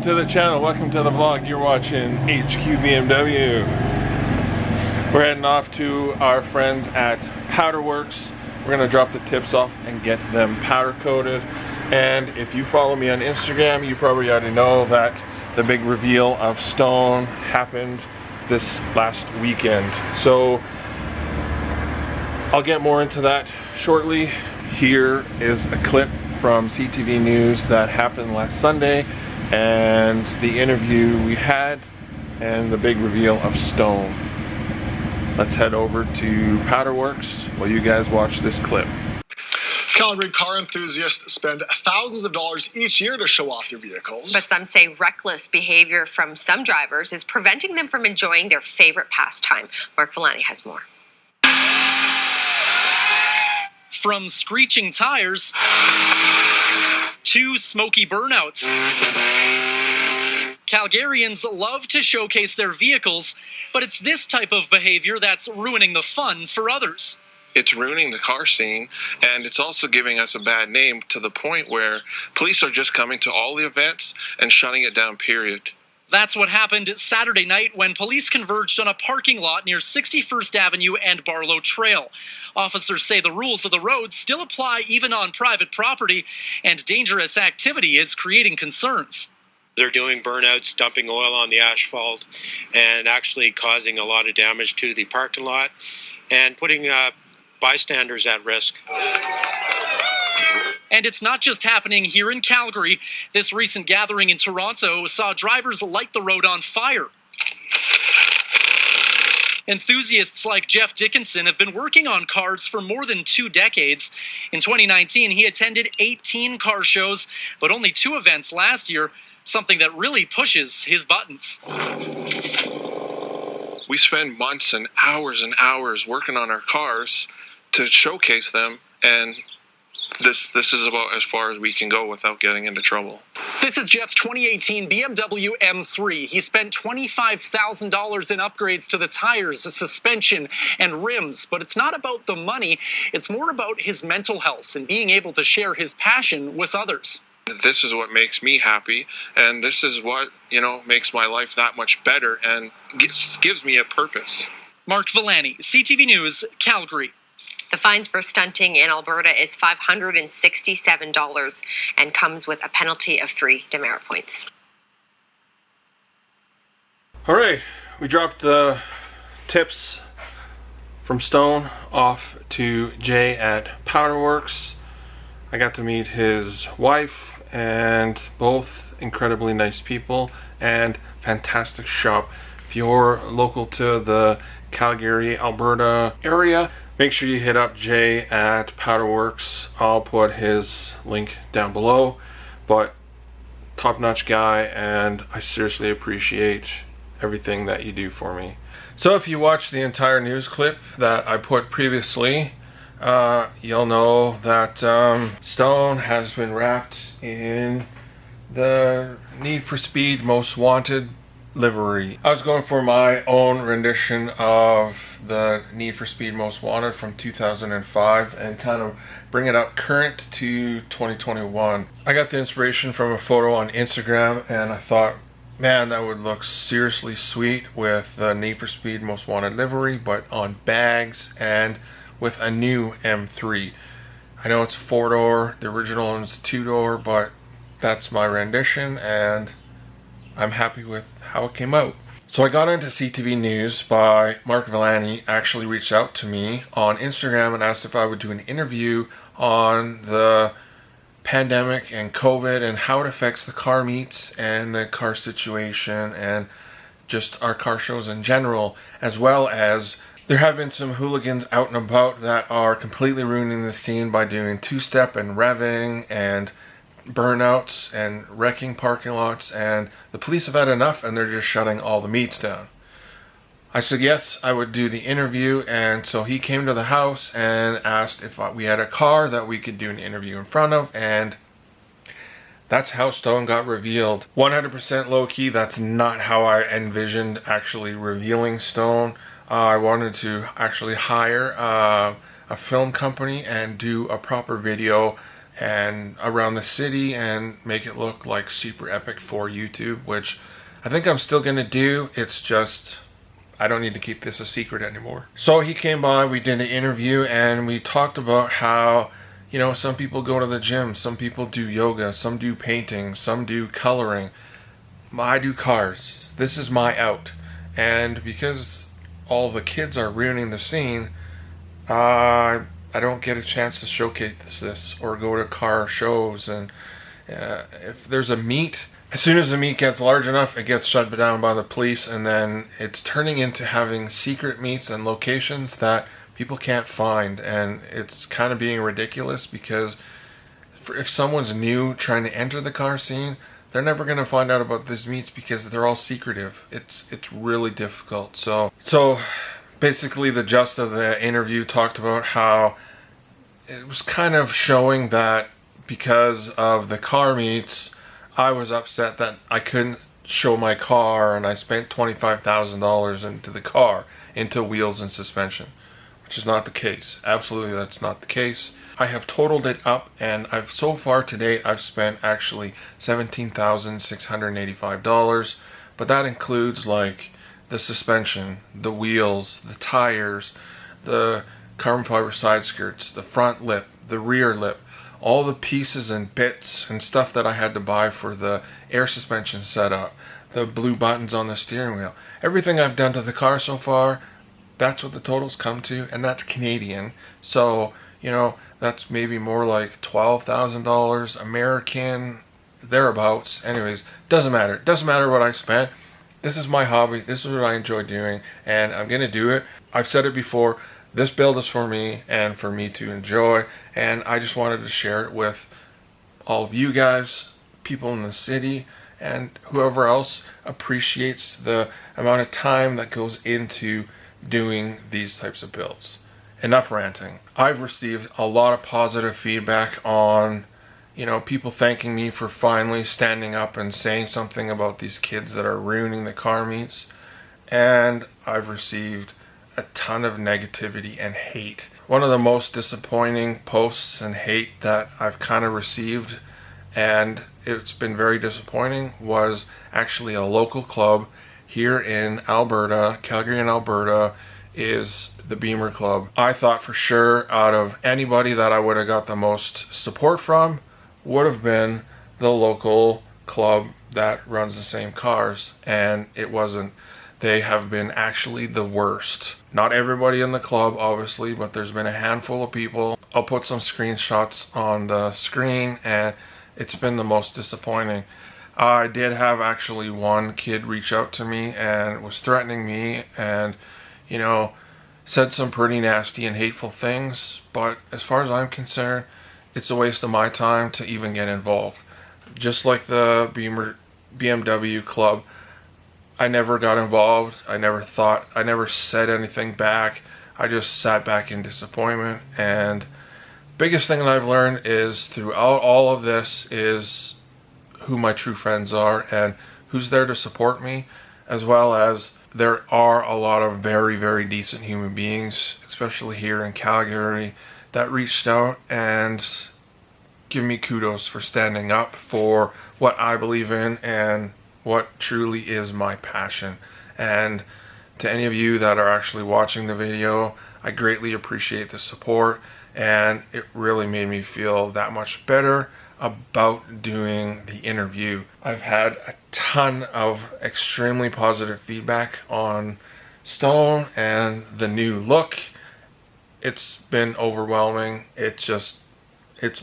to the channel, welcome to the vlog. You're watching HQ BMW. We're heading off to our friends at Powder Works. We're gonna drop the tips off and get them powder coated. And if you follow me on Instagram, you probably already know that the big reveal of Stone happened this last weekend. So I'll get more into that shortly. Here is a clip from CTV News that happened last Sunday and the interview we had and the big reveal of Stone. Let's head over to Powder Works while you guys watch this clip. Calgary car enthusiasts spend thousands of dollars each year to show off their vehicles. But some say reckless behavior from some drivers is preventing them from enjoying their favorite pastime. Mark Villani has more. From screeching tires to smoky burnouts, Calgarians love to showcase their vehicles, but it's this type of behavior that's ruining the fun for others. It's ruining the car scene, and it's also giving us a bad name to the point where police are just coming to all the events and shutting it down, period. That's what happened Saturday night when police converged on a parking lot near 61st Avenue and Barlow Trail. Officers say the rules of the road still apply even on private property, and dangerous activity is creating concerns. They're doing burnouts, dumping oil on the asphalt, and actually causing a lot of damage to the parking lot and putting bystanders at risk. And it's not just happening here in Calgary. This recent gathering in Toronto saw drivers light the road on fire. Enthusiasts like Jeff Dickinson have been working on cars for more than 2 decades. In 2019, he attended 18 car shows, but only 2 events last year, something that really pushes his buttons. We spend months and hours working on our cars to showcase them, and this is about as far as we can go without getting into trouble. This is Jeff's 2018 BMW M3. He spent $25,000 in upgrades to the tires, the suspension, and rims. But it's not about the money. It's more about his mental health and being able to share his passion with others. This is what makes me happy, and this is what, makes my life that much better and gives me a purpose. Mark Villani, CTV News, Calgary. The fines for stunting in Alberta is $567 and comes with a penalty of 3 demerit points. All right, we dropped the tips from Stone off to Jay at Powder Works. I got to meet his wife, and both incredibly nice people and fantastic shop. If you're local to the Calgary, Alberta area, make sure you hit up Jay at Powder Works. I'll put his link down below. But top-notch guy, and I seriously appreciate everything that you do for me. So if you watch the entire news clip that I put previously, you'll know that Stone has been wrapped in the Need for Speed Most Wanted livery. I was going for my own rendition of the Need for Speed Most Wanted from 2005 and kind of bring it up current to 2021. I got the inspiration from a photo on Instagram, and I thought, man, that would look seriously sweet with the Need for Speed Most Wanted livery, but on bags and with a new M3. I know it's a 4-door, the original one's a 2-door, but that's my rendition, and I'm happy with how it came out. So I got into CTV News by Mark Villani. Actually reached out to me on Instagram and asked if I would do an interview on the pandemic and COVID and how it affects the car meets and the car situation and just our car shows in general, as well as there have been some hooligans out and about that are completely ruining the scene by doing two-step and revving and burnouts and wrecking parking lots, and the police have had enough and they're just shutting all the meets down. I said yes, I would do the interview, and so he came to the house and asked if we had a car that we could do an interview in front of, and that's how Stone got revealed. 100% low-key, that's not how I envisioned actually revealing Stone. I wanted to actually hire a film company and do a proper video and around the city and make it look like super epic for YouTube, which I think I'm still gonna do. It's just I don't need to keep this a secret anymore. So he came by, we did an interview, and we talked about how, you know, some people go to the gym, some people do yoga, some do painting, some do coloring. I do cars. This is my out. And because all the kids are ruining the scene, I don't get a chance to showcase this or go to car shows. And if there's a meet, as soon as the meet gets large enough, it gets shut down by the police, and then it's turning into having secret meets and locations that people can't find. And it's kind of being ridiculous because if someone's new trying to enter the car scene, they're never going to find out about these meets because they're all secretive. It's really difficult. So basically the gist of the interview talked about how it was kind of showing that because of the car meets, I was upset that I couldn't show my car, and I spent $25,000 into the car, into wheels and suspension, which is not the case. Absolutely, that's not the case. I have totaled it up, and so far to date I've spent actually $17,685, but that includes like the suspension, the wheels, the tires, the carbon fiber side skirts, the front lip, the rear lip, all the pieces and bits and stuff that I had to buy for the air suspension setup, the blue buttons on the steering wheel. Everything I've done to the car so far, that's what the totals come to, and that's Canadian. So, you know, that's maybe more like $12,000 American, thereabouts. Anyways, doesn't matter. Doesn't matter what I spent. This is my hobby. This is what I enjoy doing, and I'm gonna do it. I've said it before. This build is for me and for me to enjoy, and I just wanted to share it with all of you guys, people in the city, and whoever else appreciates the amount of time that goes into doing these types of builds. Enough ranting. I've received a lot of positive feedback on, you know, people thanking me for finally standing up and saying something about these kids that are ruining the car meets, and I've received a ton of negativity and hate. One of the most disappointing posts and hate that I've kind of received, and it's been very disappointing, was actually a local club here in Alberta, Calgary in Alberta, is the Beamer Club. I thought for sure out of anybody that I would have got the most support from would have been the local club that runs the same cars, and it wasn't. They have been actually the worst. Not everybody in the club, obviously, but there's been a handful of people. I'll put some screenshots on the screen, and it's been the most disappointing. I did have actually one kid reach out to me and was threatening me and, you know, said some pretty nasty and hateful things, but as far as I'm concerned, it's a waste of my time to even get involved. Just like the BMW club, I never got involved. I never said anything back. I just sat back in disappointment. And biggest thing that I've learned is throughout all of this is who my true friends are and who's there to support me, as well as there are a lot of very, very decent human beings, especially here in Calgary, that reached out and give me kudos for standing up for what I believe in and what truly is my passion. And to any of you that are actually watching the video, I greatly appreciate the support, and it really made me feel that much better about doing the interview. I've had a ton of extremely positive feedback on Stone and the new look. It's been overwhelming. It's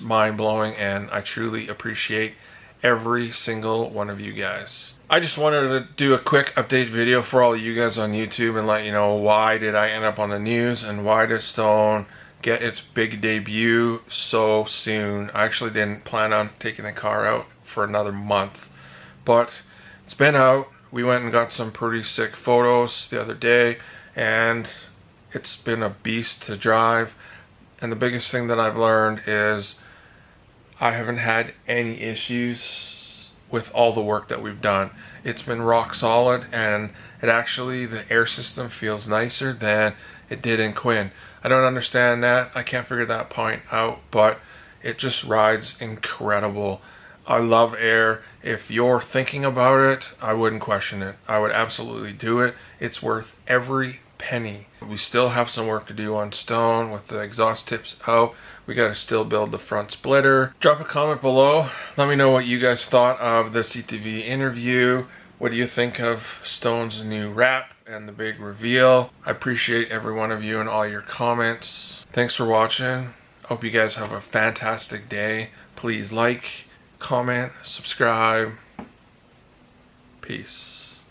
mind-blowing, and I truly appreciate every single one of you guys. I just wanted to do a quick update video for all of you guys on YouTube and let you know why did I end up on the news and why did Stone get its big debut so soon. I actually didn't plan on taking the car out for another month, but it's been out. We went and got some pretty sick photos the other day, and it's been a beast to drive. And the biggest thing that I've learned is I haven't had any issues with all the work that we've done. It's been rock solid, and the air system feels nicer than it did in Quinn. I don't understand that. I can't figure that point out, but It just rides incredible. I love Air. If you're thinking about it, I wouldn't question it. I would absolutely do it. It's worth every penny. We still have some work to do on Stone with the exhaust tips out. We got to still build the front splitter. Drop a comment below. Let me know what you guys thought of the CTV interview. What do you think of Stone's new wrap and the big reveal? I appreciate every one of you and all your comments. Thanks for watching. Hope you guys have a fantastic day. Please like, comment, subscribe. Peace.